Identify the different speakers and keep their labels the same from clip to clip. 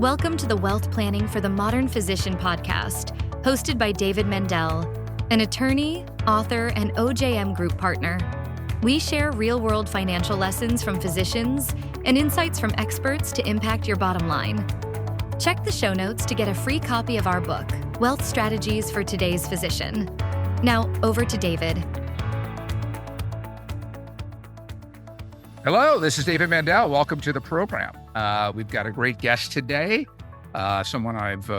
Speaker 1: Welcome to the Wealth Planning for the Modern Physician podcast, hosted by David Mandell, an attorney, author, and OJM Group partner. We share real-world financial lessons from physicians and insights from experts to impact your bottom line. Check the show notes to get a free copy of our book, Wealth Strategies for Today's Physician. Now, over to David.
Speaker 2: Hello, this is David Mandell. Welcome to the program. We've got a great guest today, someone I've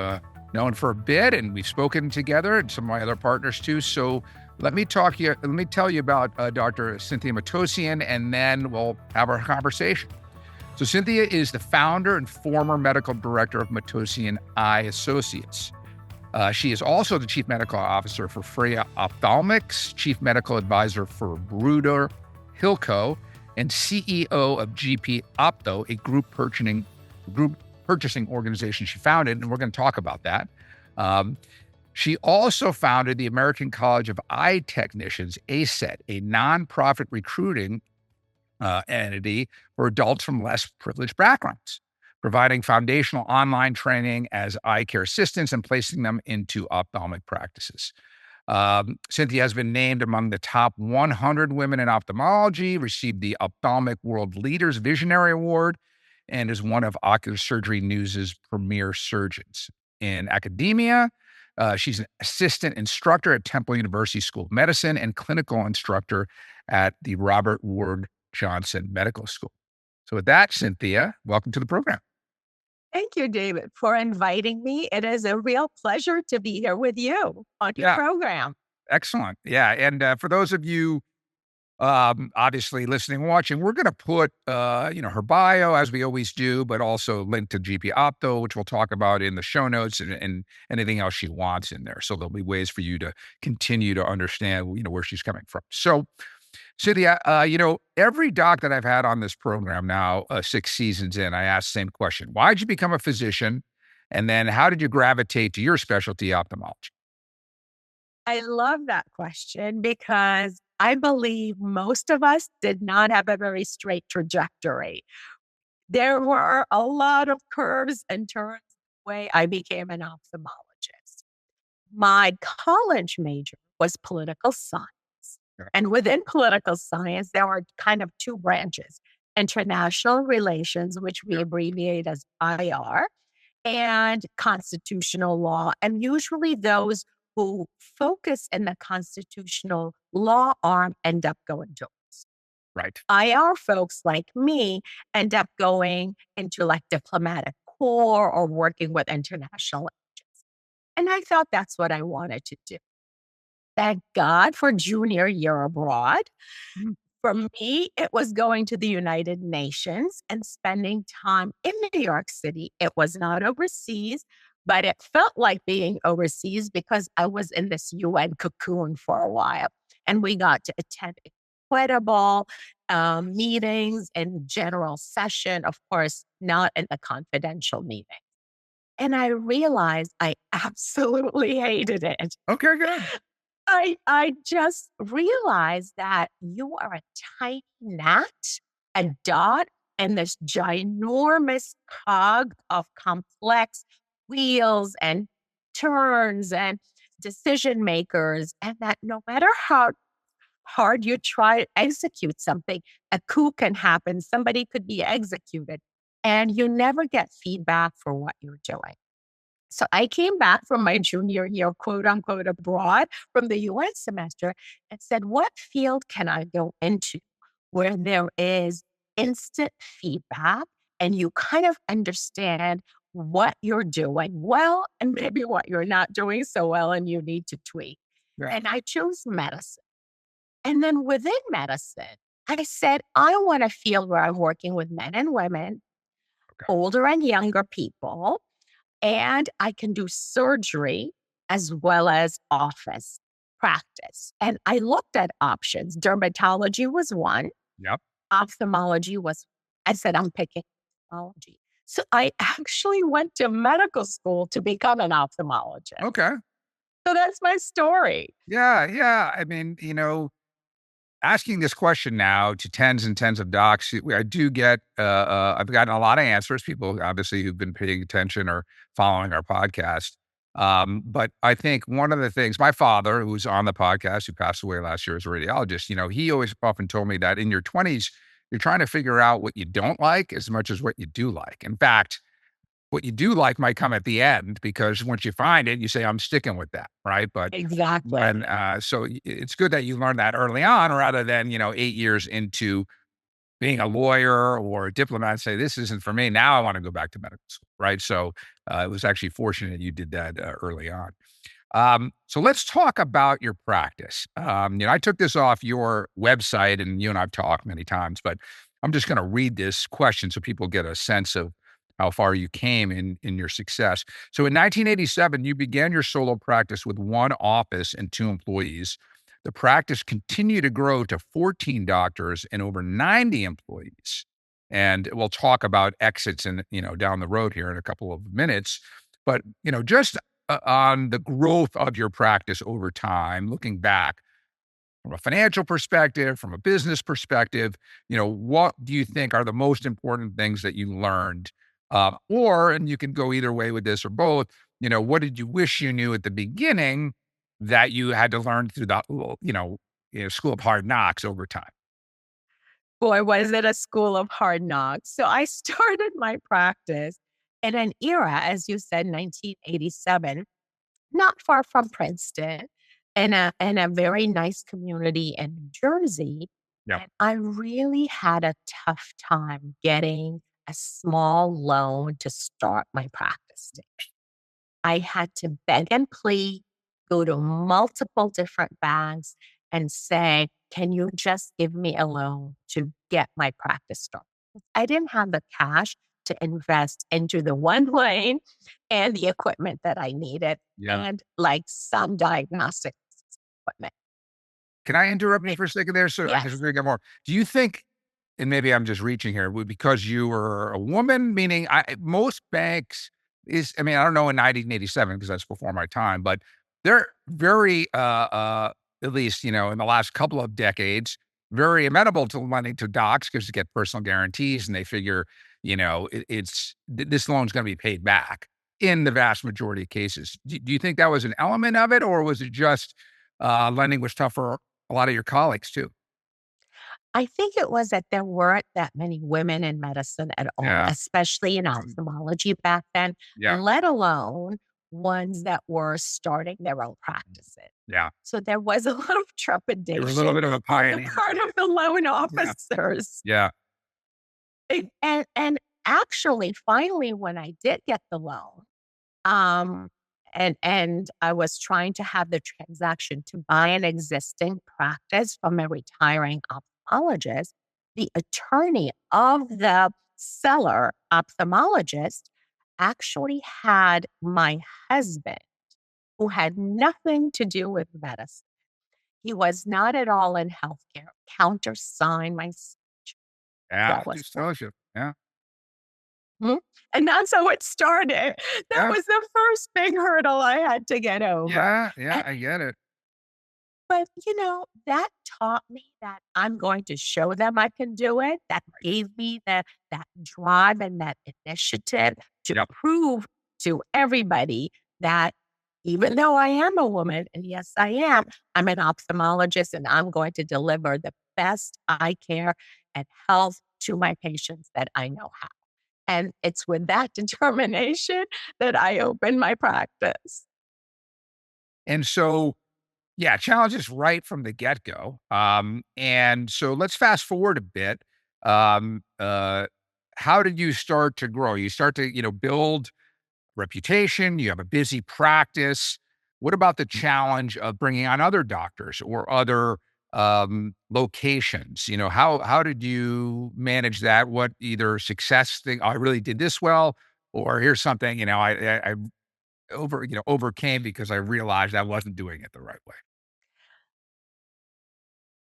Speaker 2: known for a bit, and we've spoken together, and some of my other partners too. So let me tell you about Dr. Cynthia Matossian, and then we'll have our conversation. So Cynthia is the founder and former medical director of Matossian Eye Associates. She is also the chief medical officer for Freya Ophthalmics, chief medical advisor for Bruder Hilco, and CEO of GP Opto, a group purchasing organization she founded, and we're going to talk about that. She also founded the American College of Eye Technicians, ACET, a nonprofit recruiting entity for adults from less privileged backgrounds, providing foundational online training as eye care assistants and placing them into ophthalmic practices. Cynthia has been named among the top 100 women in ophthalmology, received the Ophthalmic World Leaders Visionary Award, and is one of Ocular Surgery News' premier surgeons. In academia, she's an assistant instructor at Temple University School of Medicine and clinical instructor at the Robert Wood Johnson Medical School. So with that, Cynthia, welcome to the program.
Speaker 3: Thank you, David, for inviting me. It is a real pleasure to be here with you on your program.
Speaker 2: Excellent. Yeah. And for those of you obviously listening and watching, we're going to put, her bio as we always do, but also link to GP Opto, which we'll talk about in the show notes and anything else she wants in there. So there'll be ways for you to continue to understand, where she's coming from. So Cynthia, every doc that I've had on this program now, 6 seasons in, I ask the same question. Why did you become a physician? And then how did you gravitate to your specialty, ophthalmology?
Speaker 3: I love that question because I believe most of us did not have a very straight trajectory. There were a lot of curves and turns the way I became an ophthalmologist. My college major was political science. And within political science, there are kind of 2 branches: international relations, which we abbreviate as IR, and constitutional law. And usually those who focus in the constitutional law arm end up going to us.
Speaker 2: Right.
Speaker 3: IR folks like me end up going into like diplomatic corps or working with international agents. And I thought that's what I wanted to do. Thank God for junior year abroad. For me, it was going to the United Nations and spending time in New York City. It was not overseas, but it felt like being overseas because I was in this UN cocoon for a while. And we got to attend incredible meetings and general session, of course, not in the confidential meeting. And I realized I absolutely hated it.
Speaker 2: Okay, good.
Speaker 3: I just realized that you are a tiny gnat, a dot in this ginormous cog of complex wheels and turns and decision makers, and that no matter how hard you try to execute something, a coup can happen, somebody could be executed, and you never get feedback for what you're doing. So I came back from my junior year, quote unquote, abroad from the UN semester and said, what field can I go into where there is instant feedback and you kind of understand what you're doing well and maybe what you're not doing so well and you need to tweak.
Speaker 2: Yeah.
Speaker 3: And I chose medicine. And then within medicine, I said, I want a field where I'm working with men and women, older and younger people. And I can do surgery as well as office practice. And I looked at options. Dermatology was one.
Speaker 2: Yep.
Speaker 3: Ophthalmology was, I said, I'm picking ophthalmology. So I actually went to medical school to become an ophthalmologist.
Speaker 2: Okay.
Speaker 3: So that's my story.
Speaker 2: Yeah. I mean, asking this question now to tens and tens of docs, I do get, I've gotten a lot of answers, people obviously who've been paying attention or following our podcast. But I think one of the things, my father, who's on the podcast, who passed away last year as a radiologist, he always often told me that in your 20s, you're trying to figure out what you don't like as much as what you do like. In fact, what you do like might come at the end, because once you find it, you say, I'm sticking with that. Right. But
Speaker 3: Exactly.
Speaker 2: and so it's good that you learned that early on, rather than, 8 years into being a lawyer or a diplomat and say, this isn't for me. Now I want to go back to medical school. Right. So it was actually fortunate you did that early on. So let's talk about your practice. I took this off your website, and you and I've talked many times, but I'm just going to read this question so people get a sense of how far you came in your success. So in 1987, you began your solo practice with one office and two employees. The practice continued to grow to 14 doctors and over 90 employees. And we'll talk about exits and, down the road here in a couple of minutes. But, just on the growth of your practice over time, looking back from a financial perspective, from a business perspective, what do you think are the most important things that you learned? And you can go either way with this or both. What did you wish you knew at the beginning that you had to learn through the, school of hard knocks over time?
Speaker 3: Boy, was it a school of hard knocks. So I started my practice in an era, as you said, 1987, not far from Princeton, in a very nice community in New Jersey.
Speaker 2: Yeah.
Speaker 3: And I really had a tough time getting a small loan to start my practice. I had to beg and plead, go to multiple different banks and say, can you just give me a loan to get my practice started? I didn't have the cash to invest into the one lane and the equipment that I needed,
Speaker 2: Yeah.
Speaker 3: and like some diagnostics equipment.
Speaker 2: Can I interrupt you for a second there? So I
Speaker 3: Yes.
Speaker 2: just get more. Do you think, and maybe I'm just reaching here, because you were a woman, meaning most banks I don't know in 1987, because that's before my time, but they're very, at least, in the last couple of decades, very amenable to lending to docs because you get personal guarantees and they figure, this loan's going to be paid back in the vast majority of cases. Do you think that was an element of it, or was it just lending was tough for a lot of your colleagues too?
Speaker 3: I think it was that there weren't that many women in medicine at all,
Speaker 2: Yeah.
Speaker 3: especially in ophthalmology back then,
Speaker 2: Yeah.
Speaker 3: let alone ones that were starting their own practices.
Speaker 2: Yeah.
Speaker 3: So there was a lot of
Speaker 2: You were a little
Speaker 3: trepidation
Speaker 2: bit of a
Speaker 3: on the
Speaker 2: pioneer.
Speaker 3: part of the loan
Speaker 2: Yeah.
Speaker 3: officers.
Speaker 2: Yeah.
Speaker 3: And actually, finally, when I did get the loan, um, and I was trying to have the transaction to buy an existing practice from a retiring ophthalmologist, the attorney of the seller ophthalmologist actually had my husband, who had nothing to do with medicine. He was not at all in healthcare, countersign my
Speaker 2: Yeah.
Speaker 3: that was
Speaker 2: Just tells you. Yeah.
Speaker 3: Mhm. And that's how it started. That
Speaker 2: Yeah.
Speaker 3: was the first big hurdle I had to get over.
Speaker 2: Yeah. Yeah.
Speaker 3: And
Speaker 2: I get it.
Speaker 3: but, that taught me that I'm going to show them I can do it. That gave me that drive and that initiative to
Speaker 2: Yep.
Speaker 3: prove to everybody that even though I am a woman, and yes, I am, I'm an ophthalmologist and I'm going to deliver the best eye care and health to my patients that I know how. And it's with that determination that I opened my practice.
Speaker 2: And so, yeah, challenges right from the get go. And so let's fast forward a bit. Um, uh, how did you start to grow? You start to, build reputation. You have a busy practice. What about the challenge of bringing on other doctors or other locations? How did you manage that? What either success thing? "Oh, I really did this well," or here's something I overcame because I realized I wasn't doing it the right way.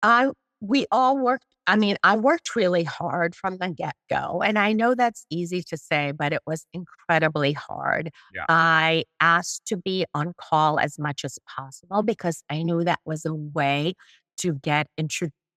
Speaker 3: I we all worked I mean, I worked really hard from the get-go, and I know that's easy to say, but it was incredibly hard.
Speaker 2: Yeah.
Speaker 3: I asked to be on call as much as possible because I knew that was a way to get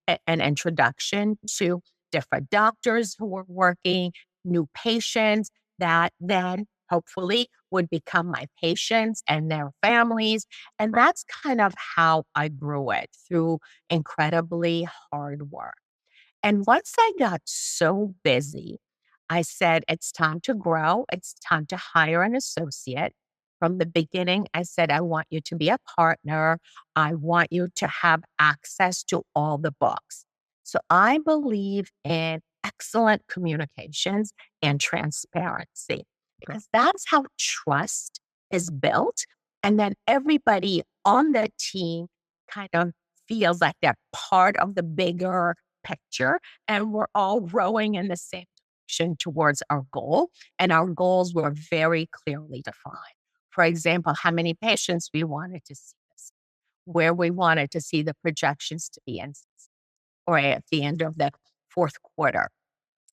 Speaker 3: an introduction to different doctors who were working, new patients that then hopefully would become my patients and their families. And that's kind of how I grew it, through incredibly hard work. And once I got so busy, I said, it's time to grow. It's time to hire an associate. From the beginning, I said, I want you to be a partner. I want you to have access to all the books. So I believe in excellent communications and transparency, because that's how trust is built. And then everybody on the team kind of feels like they're part of the bigger picture, and we're all rowing in the same direction towards our goal. And our goals were very clearly defined. For example, how many patients we wanted to see this, where we wanted to see the projections to be in, or at the end of the fourth quarter.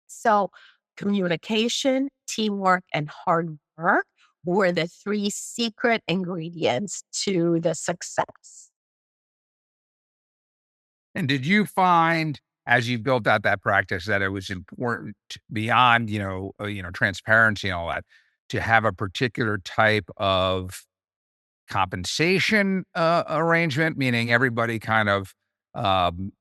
Speaker 3: So communication, teamwork, and hard work were the three secret ingredients to the success.
Speaker 2: And did you find, as you built out that practice, that it was important beyond, transparency and all that, to have a particular type of compensation arrangement, meaning everybody kind of, um,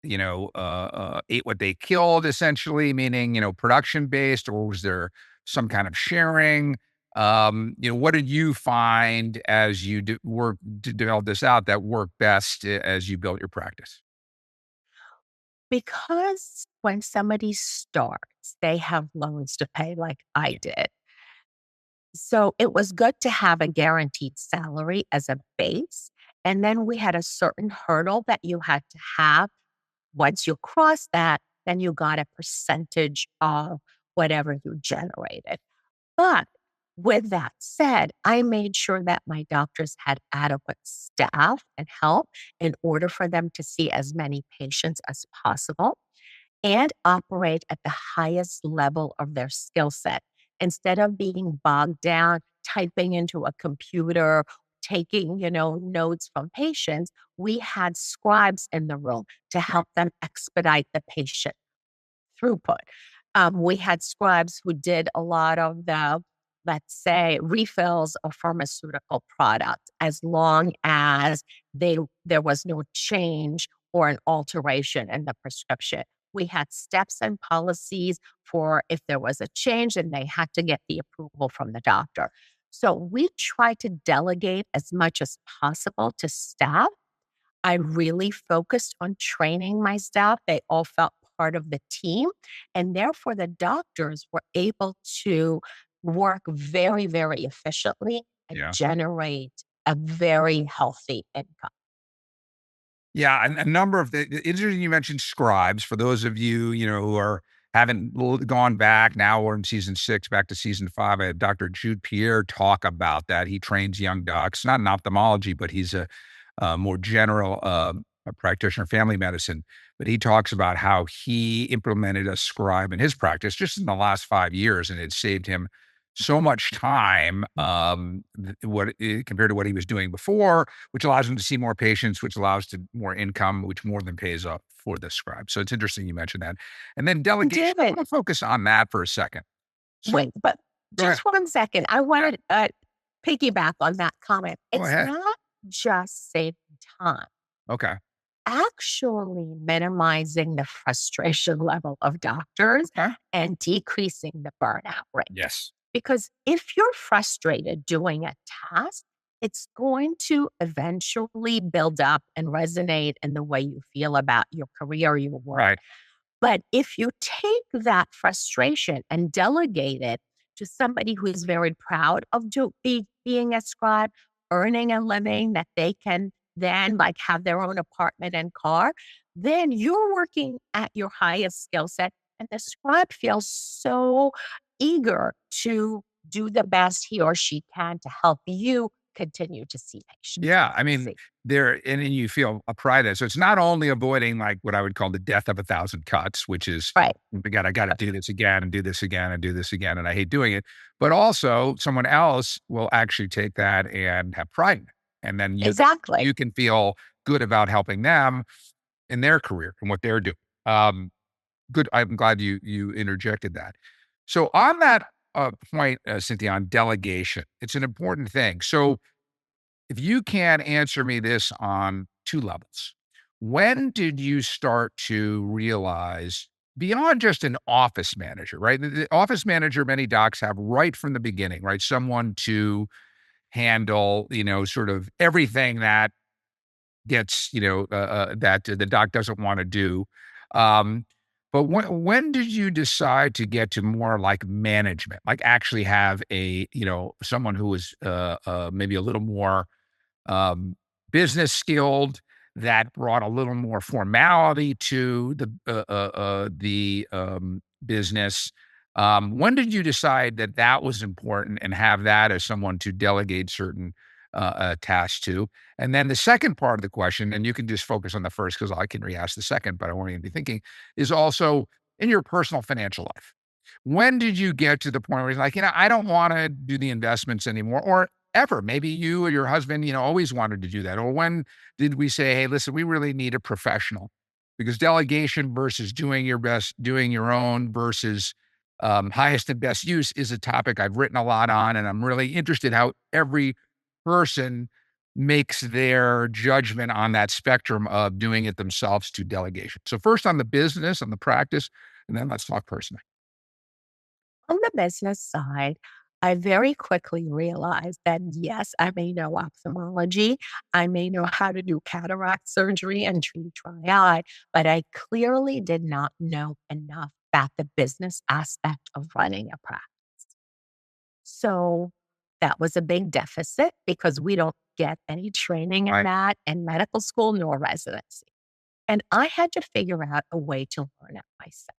Speaker 2: ate what they killed, essentially, meaning, production based, or was there some kind of sharing? What did you find as you work to develop this out that worked best as you built your practice?
Speaker 3: Because when somebody starts, they have loans to pay like I did. So it was good to have a guaranteed salary as a base. And then we had a certain hurdle that you had to have. Once you cross that, then you got a percentage of whatever you generated. But with that said, I made sure that my doctors had adequate staff and help in order for them to see as many patients as possible and operate at the highest level of their skill set. Instead of being bogged down, typing into a computer, taking, notes from patients, we had scribes in the room to help them expedite the patient throughput. We had scribes who did a lot of the, let's say, refills of pharmaceutical products, as long as there was no change or an alteration in the prescription. We had steps and policies for if there was a change and they had to get the approval from the doctor. So we try to delegate as much as possible to staff. I really focused on training my staff. They all felt part of the team. And therefore, the doctors were able to work very, very efficiently and
Speaker 2: Yeah.
Speaker 3: generate a very healthy income.
Speaker 2: Yeah, and a number of interesting you mentioned scribes. For those of you, who haven't gone back, now we're in season 6, back to season 5. I had Dr. Jude Pierre talk about that. He trains young docs, not in ophthalmology, but he's a more general a practitioner, family medicine. But he talks about how he implemented a scribe in his practice just in the last 5 years, and it saved him so much time, compared to what he was doing before, which allows him to see more patients, which allows to more income, which more than pays up for the scribe. So it's interesting you mentioned that. And then delegation, I
Speaker 3: David,
Speaker 2: want to focus on that for a second. So,
Speaker 3: wait, but
Speaker 2: go ahead.
Speaker 3: just 1 second. I want to piggyback on that comment.
Speaker 2: Go
Speaker 3: It's
Speaker 2: ahead.
Speaker 3: not just saving time,
Speaker 2: Okay.
Speaker 3: actually minimizing the frustration level of doctors
Speaker 2: Okay.
Speaker 3: and decreasing the burnout rate.
Speaker 2: Yes.
Speaker 3: Because if you're frustrated doing a task, it's going to eventually build up and resonate in the way you feel about your career, your work.
Speaker 2: Right.
Speaker 3: But if you take that frustration and delegate it to somebody who is very proud of being a scribe, earning a living that they can then like have their own apartment and car, then you're working at your highest skill set. And the scribe feels so eager to do the best he or she can to help you continue to see patients.
Speaker 2: Yeah, I mean, then you feel a pride in it. So it's not only avoiding like what I would call the death of 1,000 cuts, which is,
Speaker 3: Right.
Speaker 2: I got to do this again and do this again and do this again, and I hate doing it. But also, someone else will actually take that and have pride in it, and then
Speaker 3: Exactly.
Speaker 2: you can feel good about helping them. in their career and what they're doing. Um, Good. I'm glad you interjected that. So on that point, Cynthia, on delegation, it's an important thing. So if you can answer me this on two levels, when did you start to realize beyond just an office manager, right? The office manager many docs have right from the beginning, right? Someone to handle, sort of everything that gets, that the doc doesn't want to do. Um, but when did you decide to get to more like management, like actually have someone who was maybe a little more um, business skilled, that brought a little more formality to the business. When did you decide that that was important and have that as someone to delegate certain tasks to? And then the second part of the question, and you can just focus on the first because I can re-ask the second, but I want you to be thinking, is also in your personal financial life. When did you get to the point where you're like, I don't want to do the investments anymore, or ever? Maybe you or your husband, always wanted to do that. Or when did we say, hey, listen, we really need a professional? Because delegation versus doing your best, doing your own versus highest and best use is a topic I've written a lot on. And I'm really interested how every person makes their judgment on that spectrum of doing it themselves to delegation. So first on the business, on the practice, and then let's talk personally.
Speaker 3: On the business side, I very quickly realized that yes, I may know ophthalmology, I may know how to do cataract surgery and treat dry eye, but I clearly did not know enough about the business aspect of running a practice. So that was a big deficit because we don't get any training in
Speaker 2: Right.
Speaker 3: that in medical school nor residency. And I had to figure out a way to learn it myself.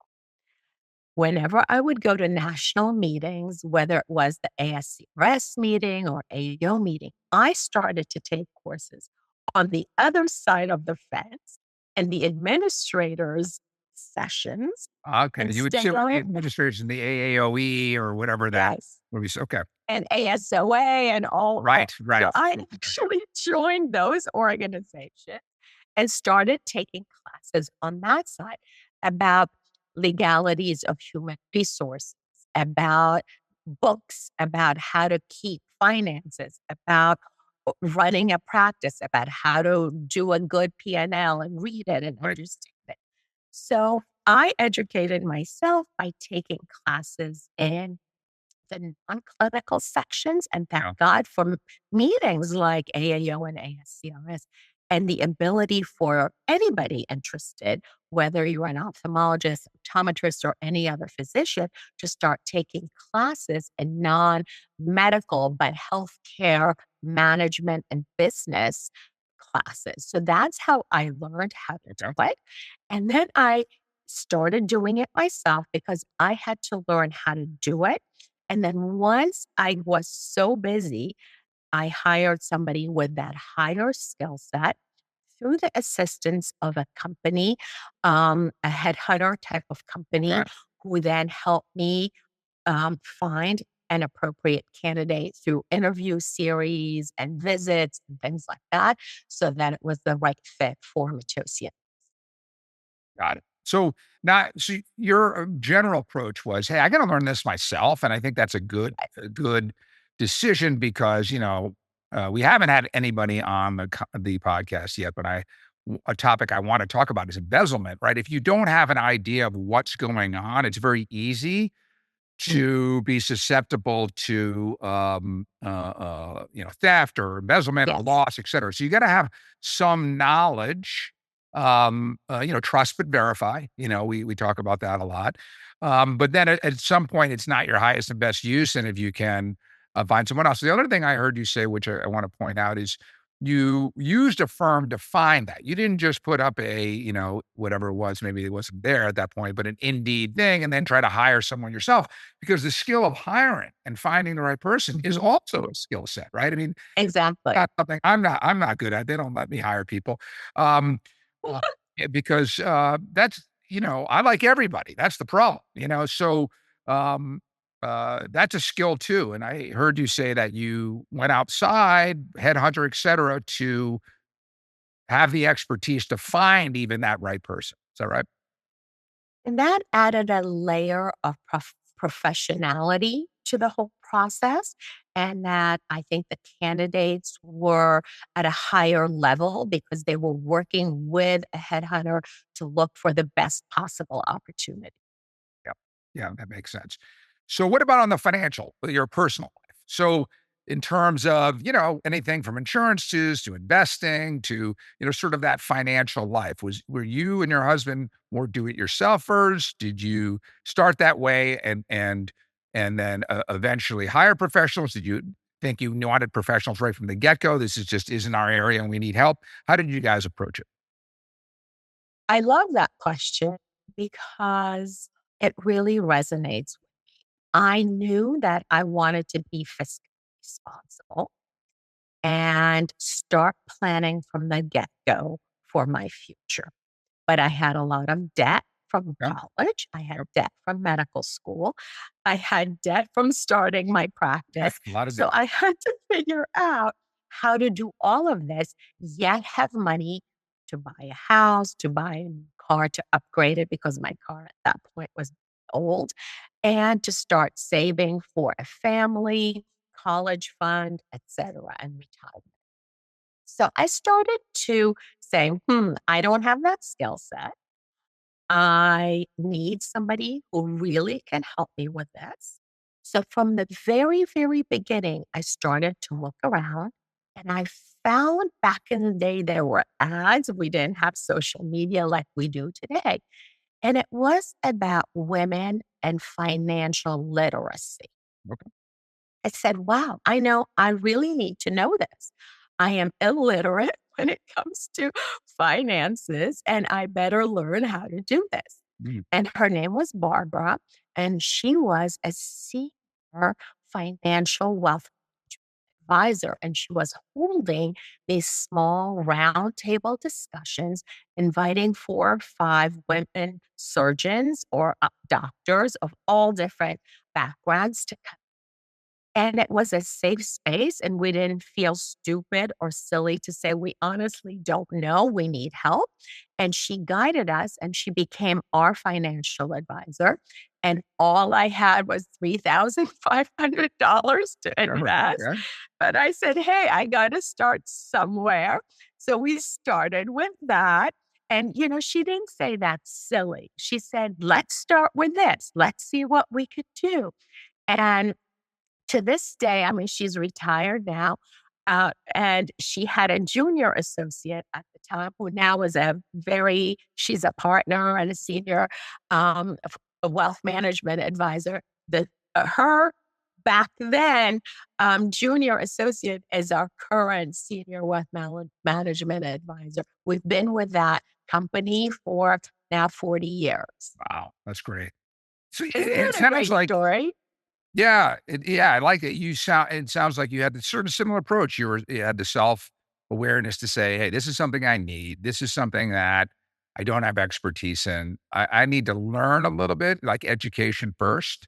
Speaker 3: Whenever I would go to national meetings, whether it was the ASCRS meeting or AAO meeting, I started to take courses on the other side of the fence and the administrators' sessions
Speaker 2: Okay. You would
Speaker 3: instead
Speaker 2: sit with the
Speaker 3: of,
Speaker 2: administrators in the AAOE or whatever that
Speaker 3: yes,
Speaker 2: would be. Okay.
Speaker 3: and ASOA and all.
Speaker 2: Right. Right.
Speaker 3: So I actually joined those organizations and started taking classes on that side about legalities of human resources, about books, about how to keep finances, about running a practice, about how to do a good P&L and read it and
Speaker 2: Right.
Speaker 3: understand it. So I educated myself by taking classes in the non-clinical sections, and thank
Speaker 2: Yeah.
Speaker 3: God for meetings like AAO and ASCRS, and the ability for anybody interested, whether you're an ophthalmologist, optometrist, or any other physician, to start taking classes in non-medical, but healthcare management and business classes. So that's how I learned how to do
Speaker 2: Okay.
Speaker 3: it. And then I started doing it myself because I had to learn how to do it. And then once I was so busy, I hired somebody with that higher skill set through the assistance of a company, a headhunter type of company,
Speaker 2: Right.
Speaker 3: who then helped me find an appropriate candidate through interview series and visits and things like that, so that it was the right fit for Matossian.
Speaker 2: Got it. So now, so your general approach was, hey, I got to learn this myself. And I think that's a good decision because, we haven't had anybody on the podcast yet, but a topic I want to talk about is embezzlement, right? If you don't have an idea of what's going on, it's very easy to be susceptible to theft or embezzlement or
Speaker 3: Yes,
Speaker 2: loss, et cetera. So you got to have some knowledge, trust but verify. We talk about that a lot. But then at some point it's not your highest and best use, and if you can find someone else. The other thing I heard you say, which I want to point out, is you used a firm to find that. You didn't just put up whatever it was, maybe it wasn't there at that point, but an Indeed thing and then try to hire someone yourself, because the skill of hiring and finding the right person is also a skill set, right? I mean,
Speaker 3: exactly.
Speaker 2: that's something I'm not good at. They don't let me hire people. Um, uh, because that's, I like everybody. That's the problem, so um that's a skill too. And I heard you say that you went outside, headhunter, et cetera, to have the expertise to find even that right person. Is that right?
Speaker 3: And that added a layer of professionality to the whole process. And that I think the candidates were at a higher level because they were working with a headhunter to look for the best possible opportunity.
Speaker 2: Yeah. Yeah, that makes sense. So what about on the financial, your personal life? So in terms of, anything from insurances to investing to, sort of that financial life, were you and your husband more do-it-yourselfers? Did you start that way and then eventually hire professionals? Did you think you wanted professionals right from the get-go? This is just isn't our area and we need help. How did you guys approach it?
Speaker 3: I love that question because it really resonates. I knew that I wanted to be fiscally responsible and start planning from the get go for my future. But I had a lot of debt from
Speaker 2: Yeah.
Speaker 3: college. I had
Speaker 2: Yep.
Speaker 3: debt from medical school. I had debt from starting my practice.
Speaker 2: A lot of
Speaker 3: So
Speaker 2: debt.
Speaker 3: I had to figure out how to do all of this, yet have money to buy a house, to buy a new car, to upgrade it because my car at that point was old, and to start saving for a family, college fund, etc., and retirement. So I started to say, I don't have that skill set. I need somebody who really can help me with this. So from the very, very beginning, I started to look around and I found back in the day there were ads. We didn't have social media like we do today. And it was about women and financial literacy.
Speaker 2: Okay.
Speaker 3: I said, wow, I know I really need to know this. I am illiterate when it comes to finances, and I better learn how to do this.
Speaker 2: Mm.
Speaker 3: And her name was Barbara, and she was a senior financial wealth advisor. And she was holding these small roundtable discussions, inviting 4 or 5 women surgeons or doctors of all different backgrounds to, and it was a safe space, and we didn't feel stupid or silly to say, we honestly don't know, we need help. And she guided us, and she became our financial advisor. And all I had was $3,500 to
Speaker 2: Sure.
Speaker 3: invest.
Speaker 2: Okay.
Speaker 3: But I said, hey, I got to start somewhere. So we started with that. And, she didn't say that's silly. She said, let's start with this. Let's see what we could do. And to this day, I mean, she's retired now, and she had a junior associate at the time who now is she's a partner and a senior a wealth management advisor. Her back then junior associate is our current senior management advisor. We've been with that company for now 40 years.
Speaker 2: Wow. That's great. So
Speaker 3: Isn't
Speaker 2: it
Speaker 3: that a
Speaker 2: sounds
Speaker 3: great
Speaker 2: like,
Speaker 3: story?
Speaker 2: yeah, I like it. It sounds like you had the sort of similar approach. You had the self-awareness to say, hey, this is something I need. This is something that I don't have expertise in. I need to learn a little bit, like education first.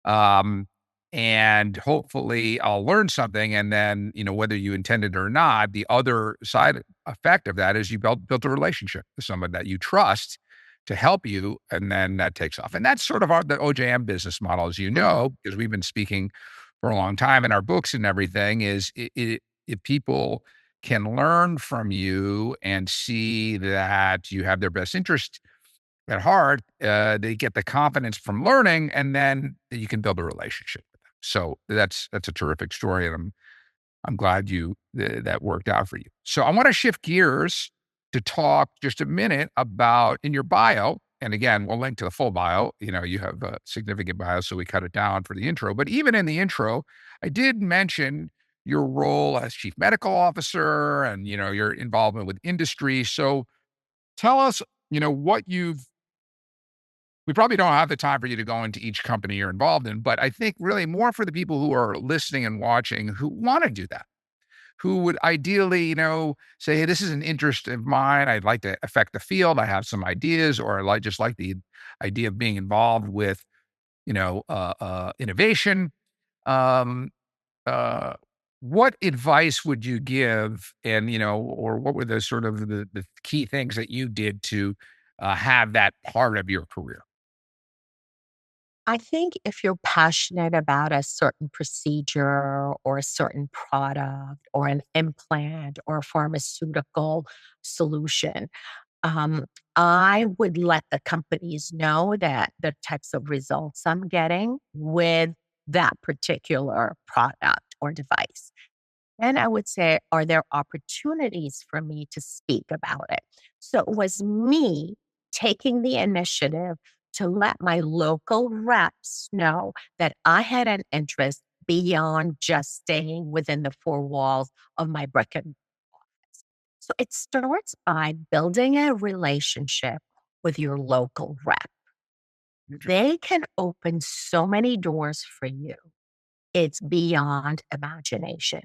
Speaker 2: Um, and hopefully I'll learn something. And then, whether you intended it or not, the other side effect of that is you built a relationship with someone that you trust to help you, and then that takes off. And that's sort of the OJM business model, as you know, because we've been speaking for a long time in our books and everything, is if people can learn from you and see that you have their best interest at heart, they get the confidence from learning, and then you can build a relationship with them. So that's a terrific story, and I'm glad that worked out for you. So I want to shift gears to talk just a minute about in your bio. And again, we'll link to the full bio. You have a significant bio, so we cut it down for the intro. But even in the intro, I did mention your role as chief medical officer and, your involvement with industry. So tell us, what we probably don't have the time for you to go into each company you're involved in, but I think really more for the people who are listening and watching who want to do that, who would ideally, say, hey, this is an interest of mine. I'd like to affect the field. I have some ideas, or just like the idea of being involved with, innovation. Um, uh, what advice would you give? And, or what were the sort of the key things that you did to have that part of your career?
Speaker 3: I think if you're passionate about a certain procedure or a certain product or an implant or a pharmaceutical solution, um, I would let the companies know that the types of results I'm getting with that particular product or device. And I would say, are there opportunities for me to speak about it? So it was me taking the initiative to let my local reps know that I had an interest beyond just staying within the four walls of my brick and office. So it starts by building a relationship with your local rep.
Speaker 2: Interesting.
Speaker 3: They can open so many doors for you. It's beyond imagination.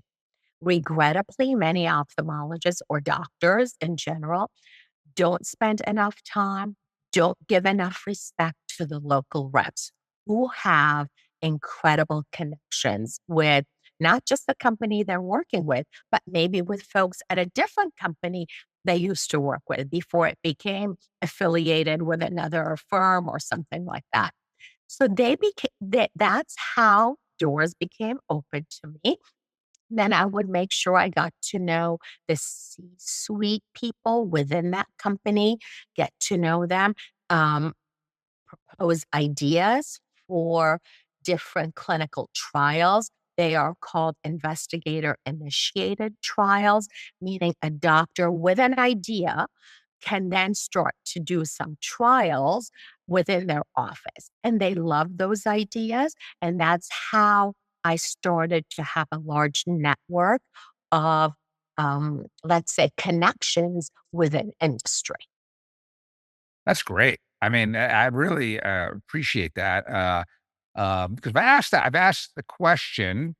Speaker 3: Regrettably, many ophthalmologists or doctors in general don't spend enough time, don't give enough respect to the local reps who have incredible connections with not just the company they're working with, but maybe with folks at a different company they used to work with before it became affiliated with another firm or something like that. So that's how doors became open to me. Then I would make sure I got to know the C-suite people within that company, get to know them, um, propose ideas for different clinical trials. They are called investigator initiated trials, meaning a doctor with an idea can then start to do some trials within their office. And they love those ideas. And that's how I started to have a large network of, let's say, connections within industry.
Speaker 2: That's great. I mean, I really appreciate that. Because I've asked the question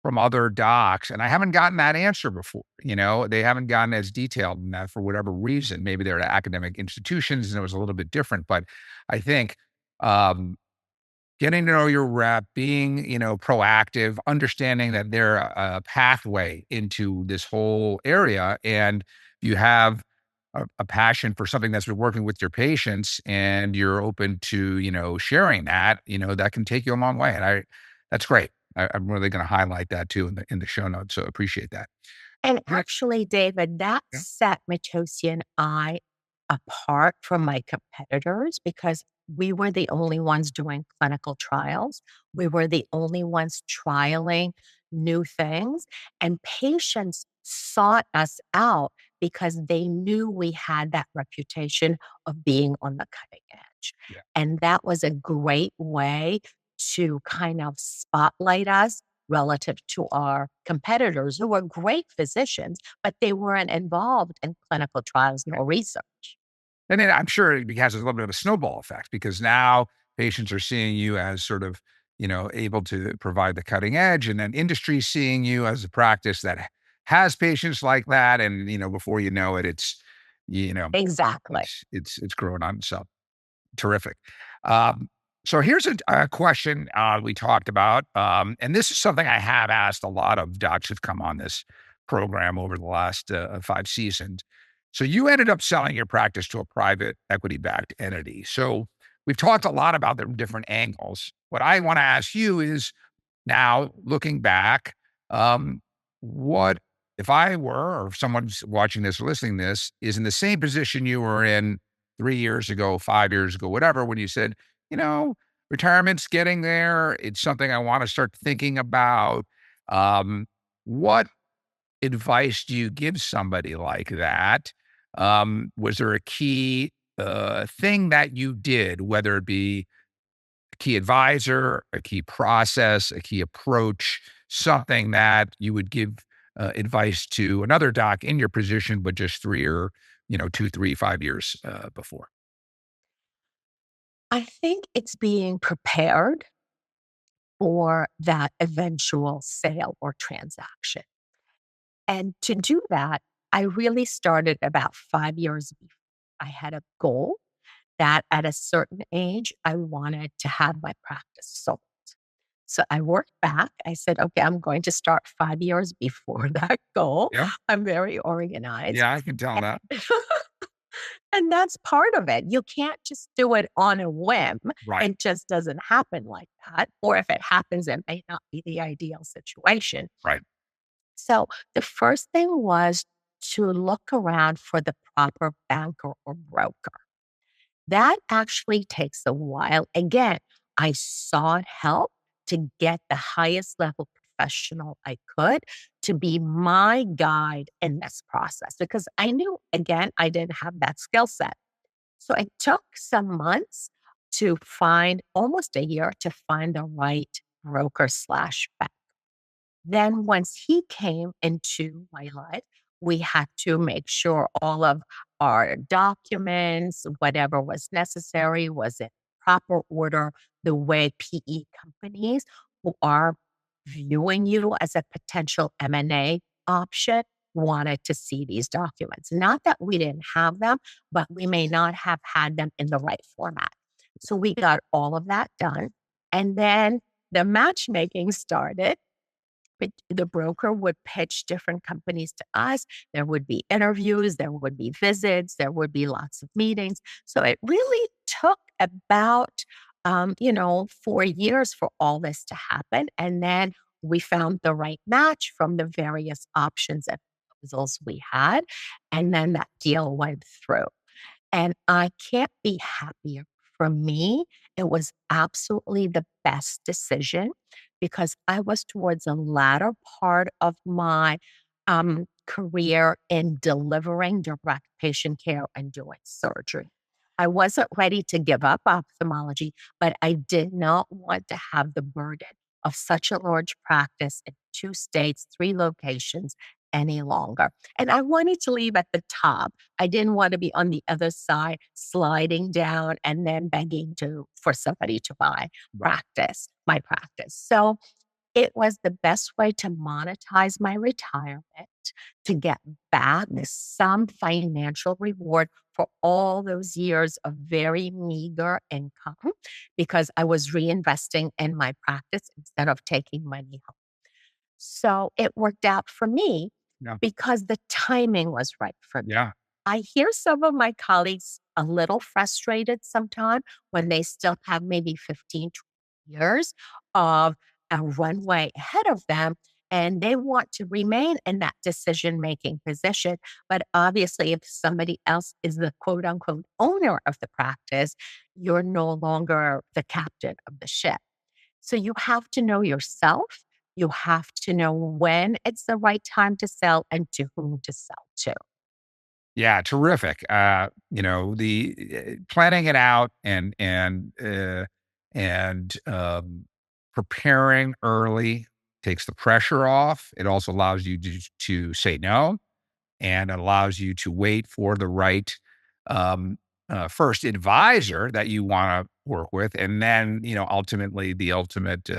Speaker 2: from other docs, and I haven't gotten that answer before. They haven't gotten as detailed in that for whatever reason. Maybe they're at academic institutions and it was a little bit different. But I think um, getting to know your rep, being, proactive, understanding that they're a pathway into this whole area, and you have a passion for something that's been working with your patients, and you're open to, sharing that, that can take you a long way. And that's great. I'm really going to highlight that too in the show notes. So appreciate that.
Speaker 3: And
Speaker 2: Yeah.
Speaker 3: actually, David, that
Speaker 2: Yeah.
Speaker 3: set Matossian and I apart from my competitors because we were the only ones doing clinical trials. We were the only ones trialing new things, and patients sought us out because they knew we had that reputation of being on the cutting edge.
Speaker 2: Yeah.
Speaker 3: And that was a great way to kind of spotlight us relative to our competitors who were great physicians, but they weren't involved in clinical trials nor research.
Speaker 2: And then I'm sure it has a little bit of a snowball effect because now patients are seeing you as sort of, able to provide the cutting edge, and then industry seeing you as a practice that has patients like that. And, before you know it, you know,
Speaker 3: Exactly.
Speaker 2: it's growing on itself. Terrific. Um, so here's a question we talked about, and this is something I have asked a lot of docs who've come on this program over the last 5 seasons. So you ended up selling your practice to a private equity-backed entity. So we've talked a lot about the different angles. What I want to ask you is now looking back, um, what if I were, or if someone's watching this or listening to this, is in the same position you were in 3 years ago, 5 years ago, whatever, when you said, you know, retirement's getting there. It's something I want to start thinking about. What advice do you give somebody like that? Was there a key thing that you did, whether it be a key advisor, a key process, a key approach, something that you would give advice to another doc in your position, but just 3 or 2, 3, 5 years before?
Speaker 3: I think it's being prepared for that eventual sale or transaction. And to do that, I really started about 5 years before. I had a goal that at a certain age, I wanted to have my practice sold. So I worked back. I said, okay, I'm going to start 5 years before that goal.
Speaker 2: Yeah.
Speaker 3: I'm very organized.
Speaker 2: Yeah, I can tell that.
Speaker 3: And that's part of it. You can't just do it on a whim.
Speaker 2: Right.
Speaker 3: It just doesn't happen like that. Or if it happens, it may not be the ideal situation.
Speaker 2: Right.
Speaker 3: So the first thing was to look around for the proper banker or broker. That actually takes a while. Again, I sought help to get the highest level professional I could to be my guide in this process because I knew, again, I didn't have that skill set. So it took some months to find, almost a year to find the right broker slash bank. Then once he came into my life, we had to make sure all of our documents, whatever was necessary, was in proper order, the way PE companies who are viewing you as a potential M&A option wanted to see these documents. Not that we didn't have them, but we may not have had them in the right format. So we got all of that done. And then the matchmaking started. But the broker would pitch different companies to us. There would be interviews, there would be visits, there would be lots of meetings. So it really took about, 4 years for all this to happen. And then we found the right match from the various options and proposals we had. And then that deal went through. And I can't be happier. For me, it was absolutely the best decision because I was towards the latter part of my career in delivering direct patient care and doing surgery. I wasn't ready to give up ophthalmology, but I did not want to have the burden of such a large practice in 2 states, 3 locations any longer. And I wanted to leave at the top. I didn't want to be on the other side, sliding down and then begging for somebody to buy my practice. So it was the best way to monetize my retirement, to get back some financial reward for all those years of very meager income because I was reinvesting in my practice instead of taking money home. So it worked out for me
Speaker 2: Yeah.
Speaker 3: because the timing was right for me.
Speaker 2: Yeah.
Speaker 3: I hear some of my colleagues a little frustrated sometimes when they still have maybe 15, 20 years of a runway ahead of them and they want to remain in that decision making position. But obviously, if somebody else is the quote unquote owner of the practice, you're no longer the captain of the ship. So you have to know yourself. You have to know when it's the right time to sell and to whom to sell to.
Speaker 2: Yeah, terrific. The planning it out and preparing early takes the pressure off. It also allows you to say no, and it allows you to wait for the right um, first advisor that you want to work with, and then ultimately the ultimate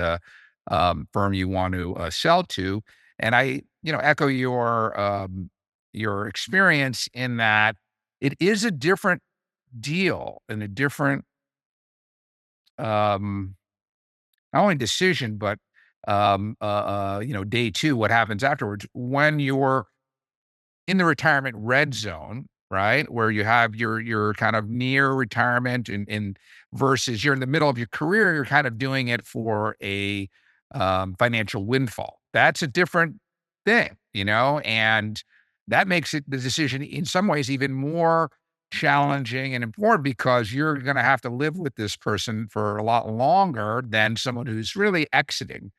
Speaker 2: firm you want to sell to. And I echo your experience in that it is a different deal and a different um, not only decision but day two, what happens afterwards when you're in the retirement red zone, right? Where you have your kind of near retirement and versus you're in the middle of your career, you're kind of doing it for a financial windfall. That's a different thing, and that makes the decision in some ways even more challenging and important because you're going to have to live with this person for a lot longer than someone who's really exiting.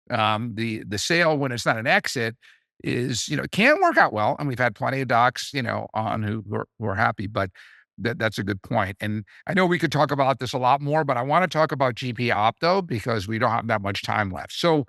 Speaker 2: The sale when it's not an exit is, it can work out well. And we've had plenty of docs, on who are happy, but that's a good point. And I know we could talk about this a lot more, but I want to talk about GP Opto because we don't have that much time left. So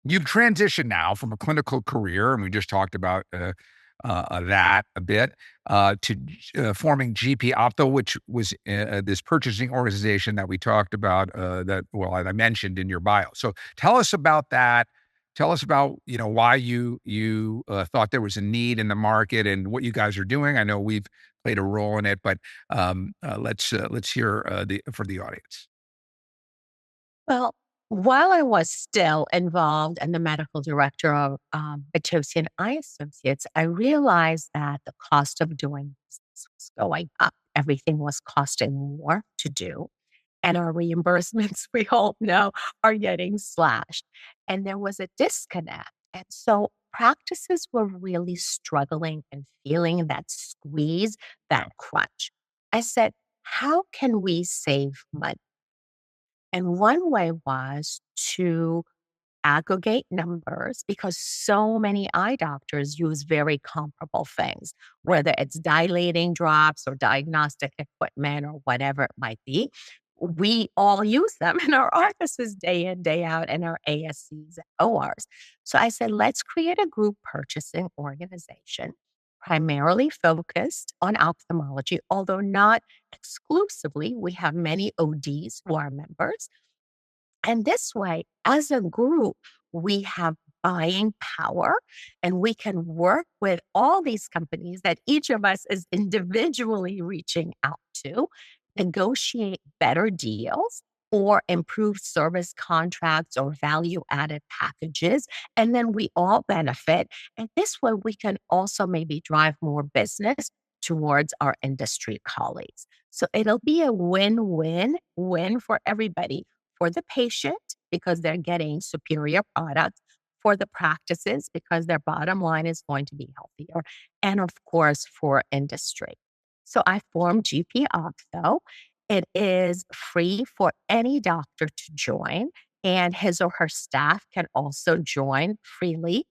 Speaker 2: you've transitioned now from a clinical career, and we just talked about that a bit, to forming GP Opto, which was this purchasing organization that we talked about, that I mentioned in your bio. So tell us about that. Tell us about why you thought there was a need in the market and what you guys are doing. I know we've played a role in it, but let's hear for the audience.
Speaker 3: Well, While I was still involved and the medical director of Matossian Eye Associates, I realized that the cost of doing business was going up. Everything was costing more to do. And our reimbursements, we all know, are getting slashed. And there was a disconnect. And so practices were really struggling and feeling that squeeze, that crunch. I said, how can we save money? And one way was to aggregate numbers because so many eye doctors use very comparable things, whether it's dilating drops or diagnostic equipment or whatever it might be. We all use them in our offices day in, day out, in our ASCs and ORs. So I said, let's create a group purchasing organization primarily focused on ophthalmology, although not exclusively. We have many ODs who are members and this way, as a group, we have buying power and we can work with all these companies that each of us is individually reaching out to, negotiate better deals or improve service contracts or value added packages. And then we all benefit. And this way, we can also maybe drive more business towards our industry colleagues. So it'll be a win win win for everybody for the patient because they're getting superior products, for the practices because their bottom line is going to be healthier, and of course for industry. So I formed GP Ophtho. It is free for any doctor to join, and his or her staff can also join freely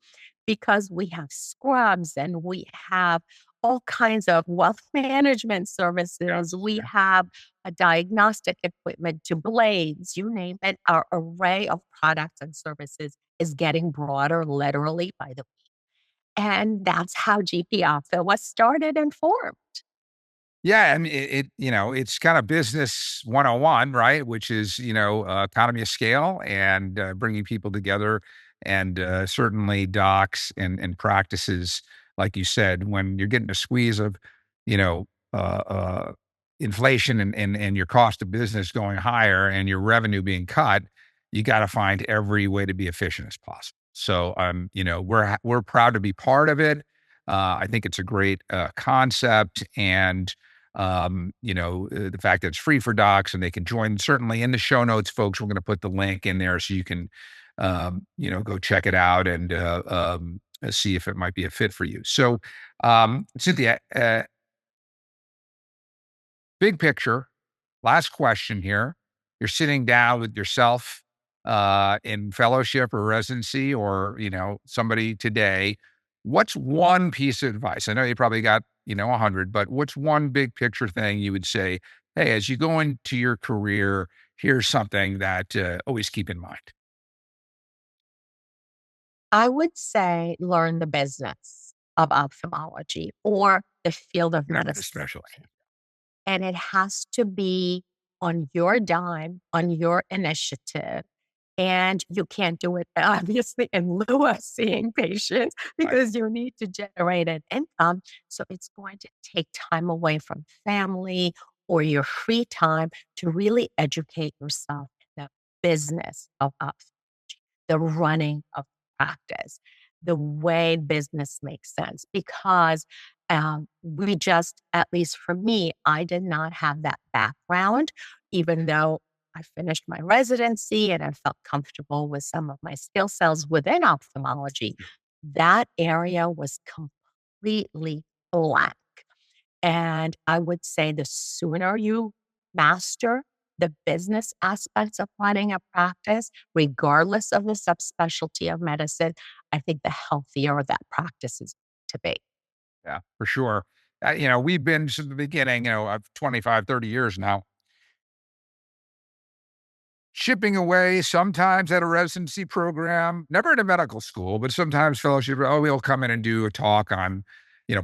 Speaker 3: because we have scrubs and we have all kinds of wealth management services. We have a diagnostic equipment to blades, you name it. Our array of products and services is getting broader literally by the week. And that's how GP Ophtho was started and formed.
Speaker 2: Yeah, I mean, it's kind of business 101, right? Which is, economy of scale and bringing people together, and certainly docs and practices, like you said, when you're getting a squeeze of, you know, uh, uh, inflation and your cost of business going higher and your revenue being cut, you got to find every way to be efficient as possible. So, we're proud to be part of it. I think it's a great concept, and the fact that it's free for docs and they can join. Certainly in the show notes, folks, we're going to put the link in there so you can, go check it out and see if it might be a fit for you. So, Cynthia, big picture, last question here. You're sitting down with yourself in fellowship or residency or, somebody today. What's one piece of advice? I know you probably got, 100, but what's one big picture thing you would say, hey, as you go into your career, here's something that always keep in mind?
Speaker 3: I would say learn the business of ophthalmology or the field of
Speaker 2: Whatever the
Speaker 3: medicine.
Speaker 2: specialty.
Speaker 3: And it has to be on your dime, on your initiative. And you can't do it obviously in lieu of seeing patients
Speaker 2: Right.
Speaker 3: because you need to generate an income. So it's going to take time away from family or your free time to really educate yourself in the business of ophthalmology, the running of practice, the way business makes sense. Because we just, at least for me, I did not have that background, even though I finished my residency and I felt comfortable with some of my skill sets within ophthalmology. That area was completely blank. And I would say the sooner you master the business aspects of running a practice, regardless of the subspecialty of medicine, I think the healthier that practice is to be.
Speaker 2: Yeah, for sure. We've been since the beginning, I've 25, 30 years now, chipping away sometimes at a residency program, never at a medical school, but sometimes fellowship. Oh, we'll come in and do a talk on,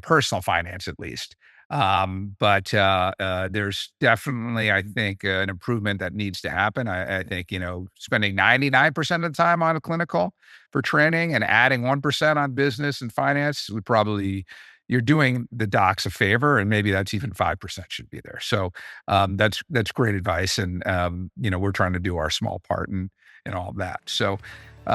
Speaker 2: personal finance at least. But there's definitely, I think, an improvement that needs to happen. I think, spending 99% of the time on a clinical for training and adding 1% on business and finance would probably, you're doing the docs a favor, and maybe that's even 5% should be there. So that's great advice, and we're trying to do our small part in all of that. So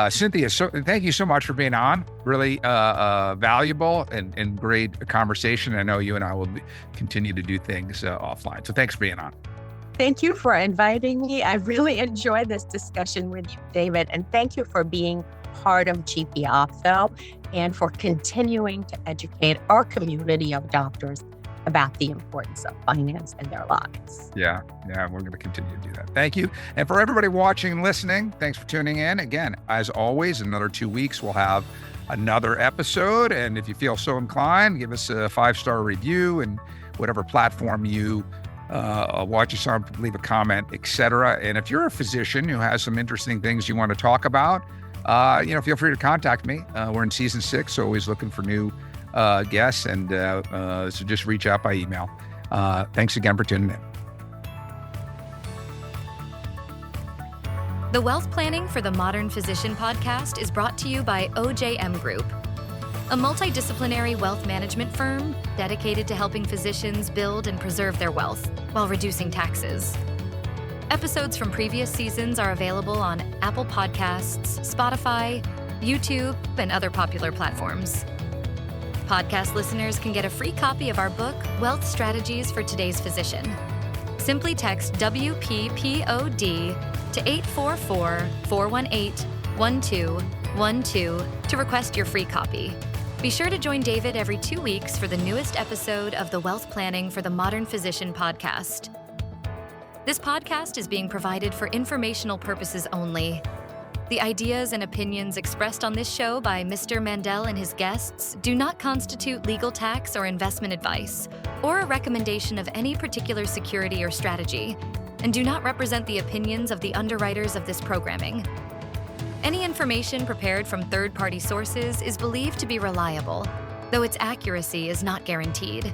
Speaker 2: Cynthia, thank you so much for being on. Really valuable and great conversation. I know you and I will continue to do things offline. So thanks for being on.
Speaker 3: Thank you for inviting me. I really enjoyed this discussion with you, David, and thank you for being part of GP Ophtho and for continuing to educate our community of doctors about the importance of finance in their lives.
Speaker 2: Yeah, we're going to continue to do that. Thank you. And for everybody watching and listening, thanks for tuning in. Again, as always, another 2 weeks, we'll have another episode. And if you feel so inclined, give us a 5-star review and whatever platform you watch us on, leave a comment, etc. And if you're a physician who has some interesting things you want to talk about, feel free to contact me. We're in season 6, so always looking for new guests, and so just reach out by email. Thanks again for tuning in.
Speaker 1: The Wealth Planning for the Modern Physician podcast is brought to you by OJM Group, a multidisciplinary wealth management firm dedicated to helping physicians build and preserve their wealth while reducing taxes. Episodes from previous seasons are available on Apple Podcasts, Spotify, YouTube, and other popular platforms. Podcast listeners can get a free copy of our book, Wealth Strategies for Today's Physician. Simply text WPPOD to 844-418-1212 to request your free copy. Be sure to join David every 2 weeks for the newest episode of the Wealth Planning for the Modern Physician podcast. This podcast is being provided for informational purposes only. The ideas and opinions expressed on this show by Mr. Mandell and his guests do not constitute legal, tax, or investment advice, or a recommendation of any particular security or strategy, and do not represent the opinions of the underwriters of this programming. Any information prepared from third-party sources is believed to be reliable, though its accuracy is not guaranteed.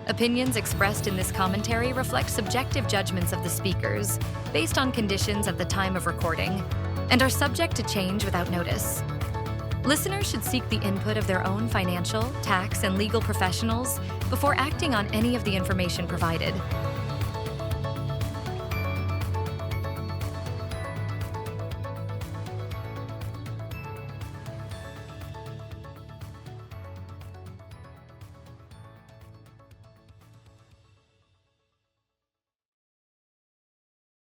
Speaker 1: Opinions expressed in this commentary reflect subjective judgments of the speakers based on conditions at the time of recording and are subject to change without notice. Listeners should seek the input of their own financial, tax, and legal professionals before acting on any of the information provided.